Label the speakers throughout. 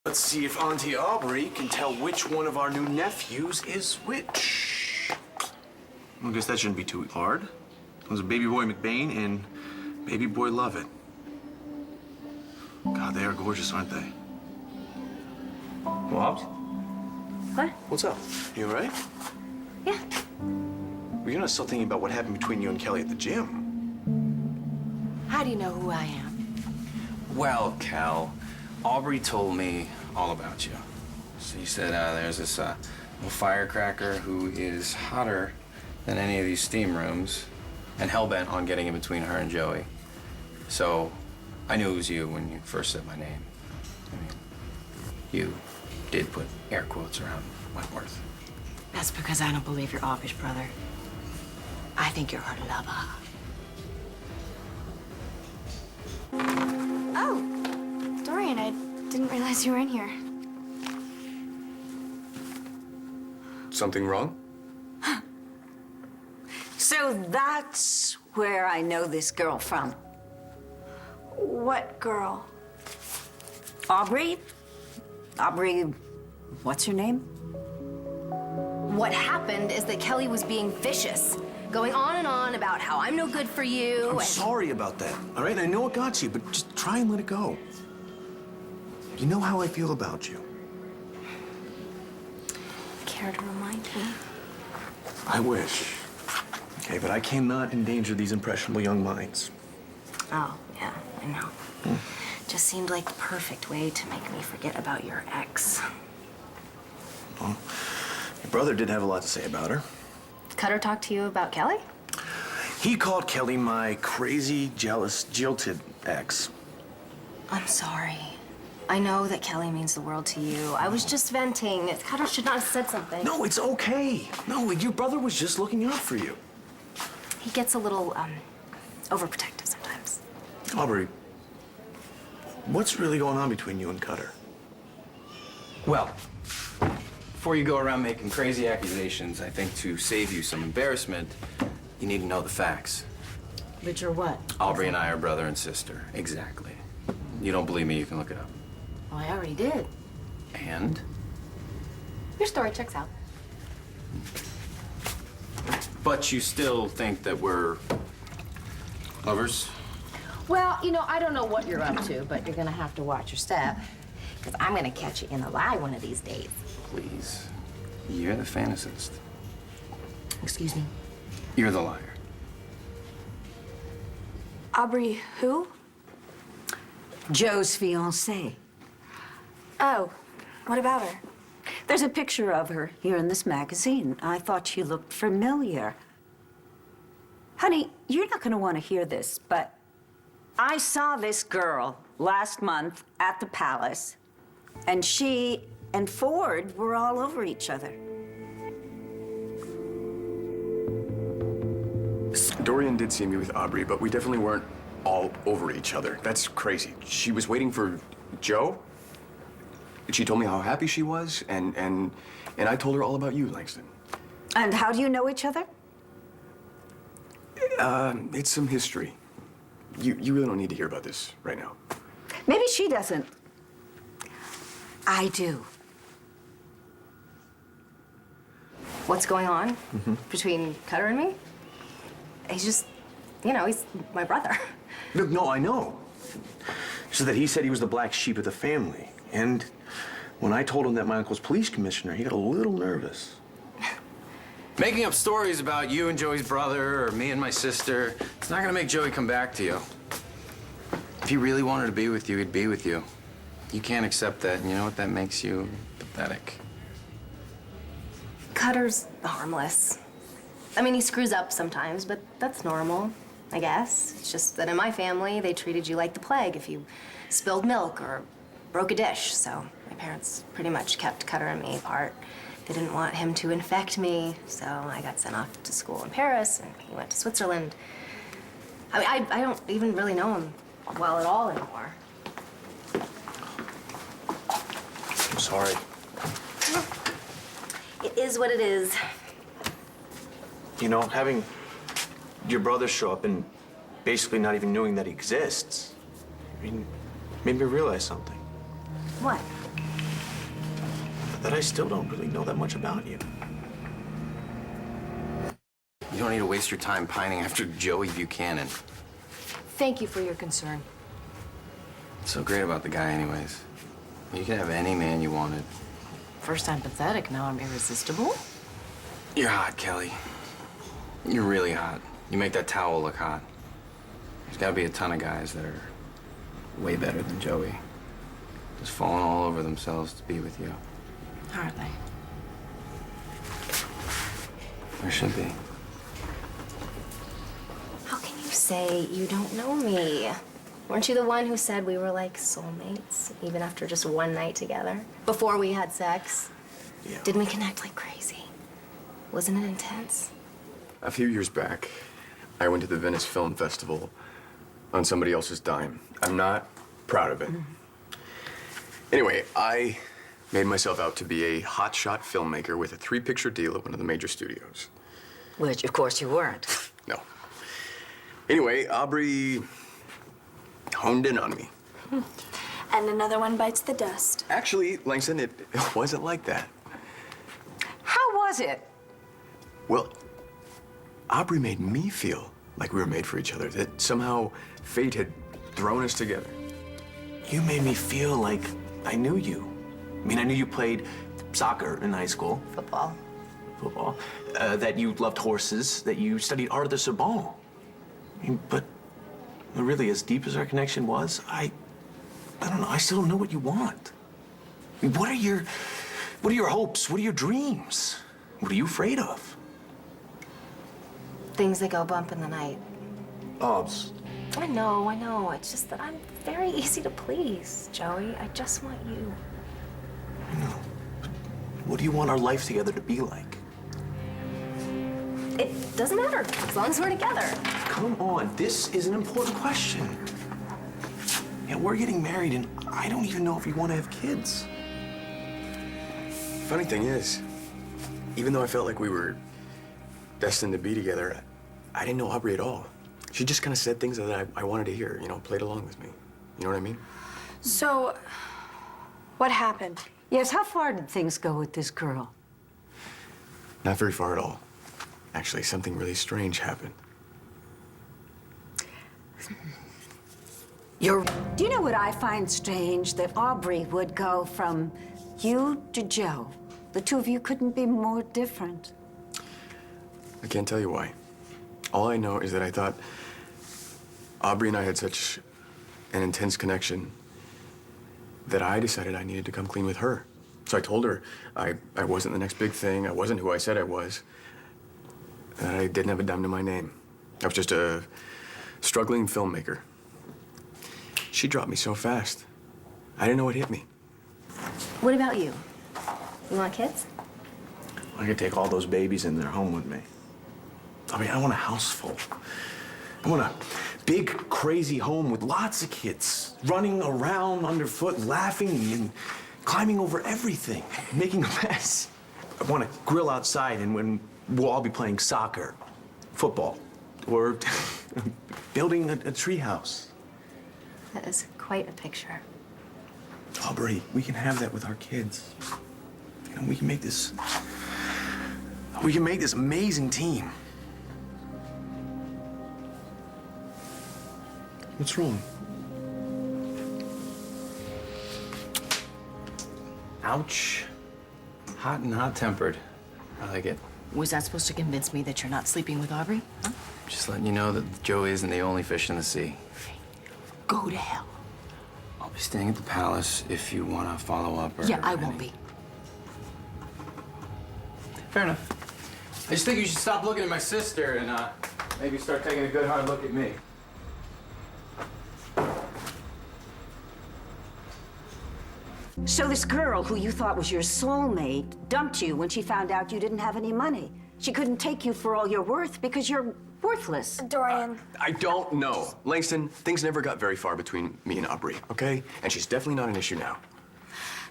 Speaker 1: Let's see if Auntie Aubrey can tell which one of our new nephews is which. I guess that shouldn't be too hard. There's baby boy McBain and baby boy Lovett. God, they are gorgeous, aren't they? Wobbs?
Speaker 2: What?
Speaker 1: What's up? You all right?
Speaker 2: Yeah.
Speaker 1: Well, you're not still thinking about what happened between you and Kelly at the gym.
Speaker 2: How do you know who I am?
Speaker 3: Well, Cal, Aubrey told me all about you. She said there's this little firecracker who is hotter than any of these steam rooms and hell-bent on getting in between her and Joey. So I knew it was you when you first said my name. I mean, you did put air quotes around Wentworth.
Speaker 2: That's because I don't believe you're Aubrey's brother. I think you're her lover.
Speaker 4: Oh, Dorian, I didn't realize you were in here.
Speaker 5: Something wrong?
Speaker 6: So that's where I know this girl from.
Speaker 4: What girl?
Speaker 6: Aubrey? Aubrey, what's her name?
Speaker 2: What happened is that Kelly was being vicious, going on and on about how I'm no good for you.
Speaker 1: I'm sorry about that, all right? I know it got you, but just try and let it go. You know how I feel about you.
Speaker 4: Care to remind me?
Speaker 1: I wish. Okay, but I cannot endanger these impressionable young minds.
Speaker 2: Oh, yeah, I know. Just seemed like the perfect way to make me forget about your ex.
Speaker 1: Well, your brother did have a lot to say about her.
Speaker 2: Cutter talked to you about Kelly?
Speaker 1: He called Kelly my crazy, jealous, jilted ex.
Speaker 2: I'm sorry. I know that Kelly means the world to you. I was just venting. Cutter should not have said something.
Speaker 1: No, it's okay. No, your brother was just looking out for you.
Speaker 2: He gets a little, overprotective sometimes.
Speaker 1: Aubrey, what's really going on between you and Cutter?
Speaker 3: Well, before you go around making crazy accusations, I think to save you some embarrassment, you need to know the facts.
Speaker 2: Which are what?
Speaker 3: Aubrey and I are brother and sister. Exactly. You don't believe me, you can look it up.
Speaker 2: Well, I already did.
Speaker 3: And?
Speaker 2: Your story checks out.
Speaker 3: But you still think that we're lovers?
Speaker 7: Well, you know, I don't know what you're up to, but you're gonna have to watch your step, because I'm gonna catch you in a lie one of these days.
Speaker 3: Please. You're the fantasist.
Speaker 7: Excuse me?
Speaker 3: You're the liar.
Speaker 4: Aubrey, who?
Speaker 6: Joe's fiancée.
Speaker 4: Oh, what about her?
Speaker 6: There's a picture of her here in this magazine. I thought she looked familiar. Honey, you're not going to want to hear this, but I saw this girl last month at the palace, and she and Ford were all over each other.
Speaker 5: Dorian did see me with Aubrey, but we definitely weren't all over each other. That's crazy. She was waiting for Joe. She told me how happy she was, and I told her all about you, Langston.
Speaker 6: And how do you know each other?
Speaker 5: It's some history. You really don't need to hear about this right now.
Speaker 6: Maybe she doesn't. I do.
Speaker 2: What's going on between Cutter and me? He's just, you know, he's my brother.
Speaker 1: No, I know. So that he said he was the black sheep of the family. And when I told him that my uncle's police commissioner, he got a little nervous.
Speaker 3: Making up stories about you and Joey's brother or me and my sister, it's not gonna make Joey come back to you. If he really wanted to be with you, he'd be with you. You can't accept that, and you know what? That makes you pathetic.
Speaker 2: Cutter's harmless. I mean, he screws up sometimes, but that's normal, I guess. It's just that in my family, they treated you like the plague if you spilled milk or broke a dish. So my parents pretty much kept Cutter and me apart. They didn't want him to infect me, so I got sent off to school in Paris, and he went to Switzerland. I mean, I don't even really know him well at all anymore.
Speaker 1: I'm sorry.
Speaker 2: It is what it is.
Speaker 1: You know, having your brother show up and basically not even knowing that he exists, I mean, made me realize something.
Speaker 2: What?
Speaker 1: that I still don't really know that much about you.
Speaker 3: You don't need to waste your time pining after Joey Buchanan.
Speaker 7: Thank you for your concern.
Speaker 3: What's so great about the guy anyways? You can have any man you wanted.
Speaker 7: First I'm pathetic, now I'm irresistible.
Speaker 3: You're hot, Kelly. You're really hot. You make that towel look hot. There's gotta be a ton of guys that are way better than Joey. Just falling all over themselves to be with you.
Speaker 7: Aren't they?
Speaker 3: There should be.
Speaker 2: How can you say you don't know me? Weren't you the one who said we were like soulmates, even after just one night together? Before we had sex?
Speaker 1: Yeah.
Speaker 2: Didn't we connect like crazy? Wasn't it intense?
Speaker 5: A few years back, I went to the Venice Film Festival on somebody else's dime. I'm not proud of it. Anyway, I made myself out to be a hotshot filmmaker with a 3-picture deal at one of the major studios.
Speaker 6: Which, of course, you weren't.
Speaker 5: No. Anyway, Aubrey honed in on me.
Speaker 4: And another one bites the dust.
Speaker 5: Actually, Langston, it wasn't like that.
Speaker 6: How was it?
Speaker 5: Well, Aubrey made me feel like we were made for each other, that somehow fate had thrown us together.
Speaker 1: You made me feel like I knew you. I mean, I knew you played soccer in high school,
Speaker 2: Football.
Speaker 1: football, that you loved horses, that you studied art of the Sorbonne. I mean, but really, as deep as our connection was, I don't know, I still don't know what you want. I mean, what are your hopes? What are your dreams? What are you afraid of?
Speaker 2: Things that go bump in the night.
Speaker 1: Obs.
Speaker 2: I know. It's just that I'm very easy to please, Joey. I just want you.
Speaker 1: I know. But what do you want our life together to be like?
Speaker 2: It doesn't matter, as long as we're together.
Speaker 1: Come on, this is an important question. Yeah, we're getting married, and I don't even know if we want to have kids.
Speaker 5: Funny thing is, even though I felt like we were destined to be together, I didn't know Aubrey at all. She just kind of said things that I wanted to hear, you know, played along with me. You know what I mean?
Speaker 4: So, what happened?
Speaker 6: Yes, how far did things go with this girl?
Speaker 5: Not very far at all. Actually, something really strange happened.
Speaker 6: Do you know what I find strange? That Aubrey would go from you to Joe. The two of you couldn't be more different.
Speaker 5: I can't tell you why. All I know is that I thought Aubrey and I had such an intense connection that I decided I needed to come clean with her. So I told her I wasn't the next big thing. I wasn't who I said I was. That I didn't have a dime to my name. I was just a struggling filmmaker. She dropped me so fast. I didn't know what hit me.
Speaker 2: What about you? You want kids?
Speaker 1: I could take all those babies in their home with me. I mean, I want a house full. I want a big, crazy home with lots of kids running around underfoot, laughing and climbing over everything, making a mess. I want to grill outside, and when we'll all be playing soccer, football, or building a treehouse.
Speaker 2: That is quite a picture.
Speaker 1: Aubrey, we can have that with our kids. You know, we can make this amazing team. What's wrong?
Speaker 3: Ouch. Hot and hot-tempered. I like it.
Speaker 7: Was that supposed to convince me that you're not sleeping with Aubrey? Huh?
Speaker 3: Just letting you know that Joey isn't the only fish in the sea.
Speaker 7: Go to hell.
Speaker 3: I'll be staying at the palace if you want to follow up or...
Speaker 7: Yeah, I won't be.
Speaker 3: Fair enough. I just think you should stop looking at my sister and maybe start taking a good hard look at me.
Speaker 6: So this girl who you thought was your soulmate dumped you when she found out you didn't have any money. She couldn't take you for all you're worth because you're worthless.
Speaker 4: Dorian.
Speaker 5: I don't know. Langston, things never got very far between me and Aubrey, okay? And she's definitely not an issue now.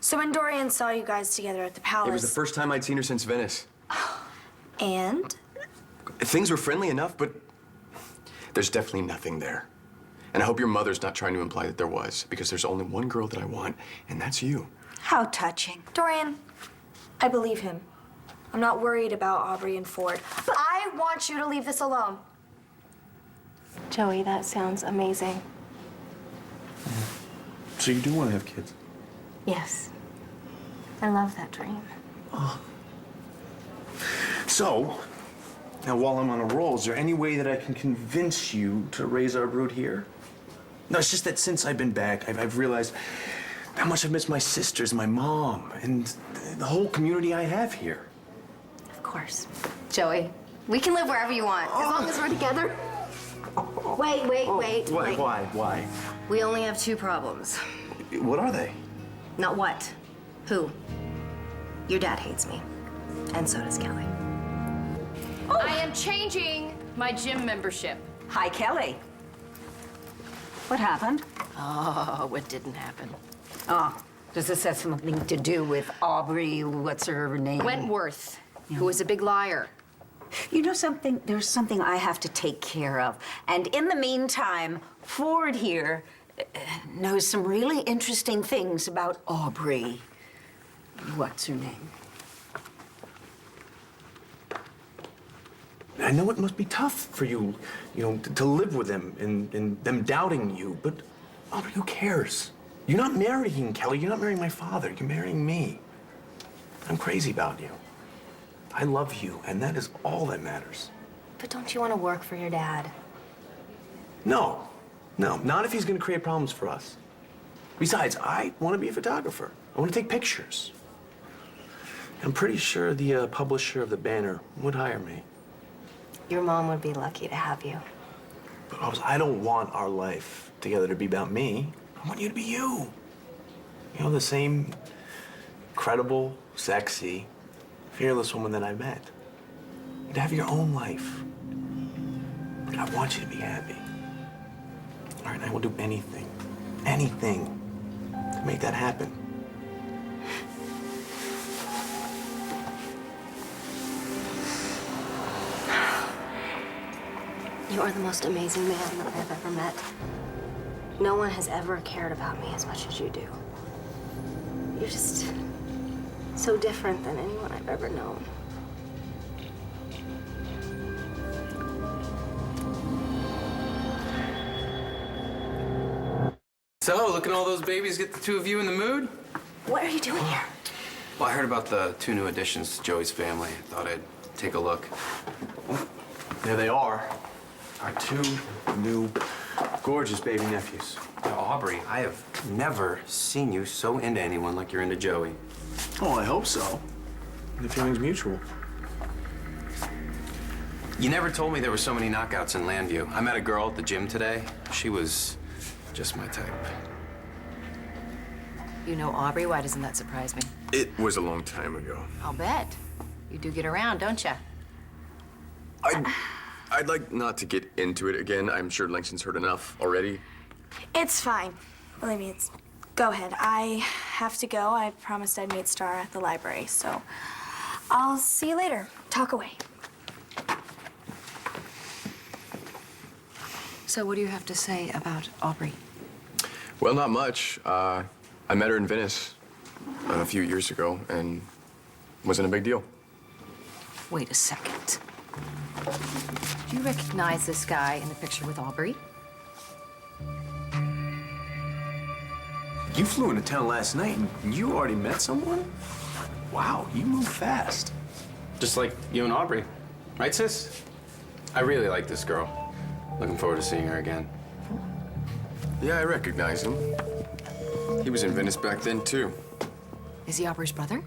Speaker 4: So when Dorian saw you guys together at the palace...
Speaker 5: It was the first time I'd seen her since Venice.
Speaker 4: And?
Speaker 5: Things were friendly enough, but there's definitely nothing there. And I hope your mother's not trying to imply that there was, because there's only one girl that I want, and that's you.
Speaker 6: How touching.
Speaker 4: Dorian, I believe him. I'm not worried about Aubrey and Ford. But I want you to leave this alone.
Speaker 2: Joey, that sounds amazing.
Speaker 1: So you do want to have kids?
Speaker 2: Yes. I love that dream.
Speaker 1: So, now while I'm on a roll, is there any way that I can convince you to raise our brood here? No, it's just that since I've been back, I've realized how much I've missed my sisters, my mom, and the whole community I have here.
Speaker 2: Of course. Joey, we can live wherever you want, as long as we're together. Wait.
Speaker 1: Why?
Speaker 2: We only have two problems.
Speaker 1: What are they?
Speaker 2: Not what. Who? Your dad hates me. And so does Kelly.
Speaker 7: I am changing my gym membership.
Speaker 6: Hi, Kelly. What happened?
Speaker 7: Oh, what didn't happen?
Speaker 6: Oh, does this have something to do with Aubrey, what's her name?
Speaker 7: Wentworth, who was a big liar.
Speaker 6: You know something? There's something I have to take care of. And in the meantime, Ford here knows some really interesting things about Aubrey. What's her name?
Speaker 1: I know it must be tough for you, to live with them and them doubting you, but Aubrey, who cares? You're not marrying Kelly. You're not marrying my father. You're marrying me. I'm crazy about you. I love you, and that is all that matters.
Speaker 2: But don't you want to work for your dad?
Speaker 1: No, not if he's going to create problems for us. Besides, I want to be a photographer. I want to take pictures. I'm pretty sure the publisher of the Banner would hire me.
Speaker 2: Your mom would be lucky to have you.
Speaker 1: But I don't want our life together to be about me. I want you to be you. The same credible, sexy, fearless woman that I met. To have your own life. But I want you to be happy. All right, I will do anything to make that happen.
Speaker 2: You are the most amazing man that I've ever met. No one has ever cared about me as much as you do. You're just so different than anyone I've ever known.
Speaker 3: So, looking at all those babies get the two of you in the mood?
Speaker 2: What are you doing here?
Speaker 3: Well, I heard about the two new additions to Joey's family. Thought I'd take a look.
Speaker 1: There they are. Our two new, gorgeous baby nephews.
Speaker 3: Now, Aubrey, I have never seen you so into anyone like you're into Joey.
Speaker 1: Oh, I hope so. The feeling's mutual.
Speaker 3: You never told me there were so many knockouts in Llanview. I met a girl at the gym today. She was just my type.
Speaker 7: You know Aubrey, why doesn't that surprise me?
Speaker 5: It was a long time ago.
Speaker 7: I'll bet. You do get around, don't you?
Speaker 5: I'd like not to get into it again. I'm sure Langston's heard enough already.
Speaker 4: It's fine. Believe me, go ahead. I have to go. I promised I'd meet Star at the library, so I'll see you later. Talk away.
Speaker 7: So what do you have to say about Aubrey?
Speaker 5: Well, not much. I met her in Venice a few years ago, and wasn't a big deal.
Speaker 7: Wait a second. Do you recognize this guy in the picture with Aubrey?
Speaker 1: You flew into town last night and you already met someone? Wow, you move fast.
Speaker 3: Just like you and Aubrey. Right, sis? I really like this girl. Looking forward to seeing her again.
Speaker 5: Yeah, I recognize him. He was in Venice back then, too.
Speaker 7: Is he Aubrey's brother?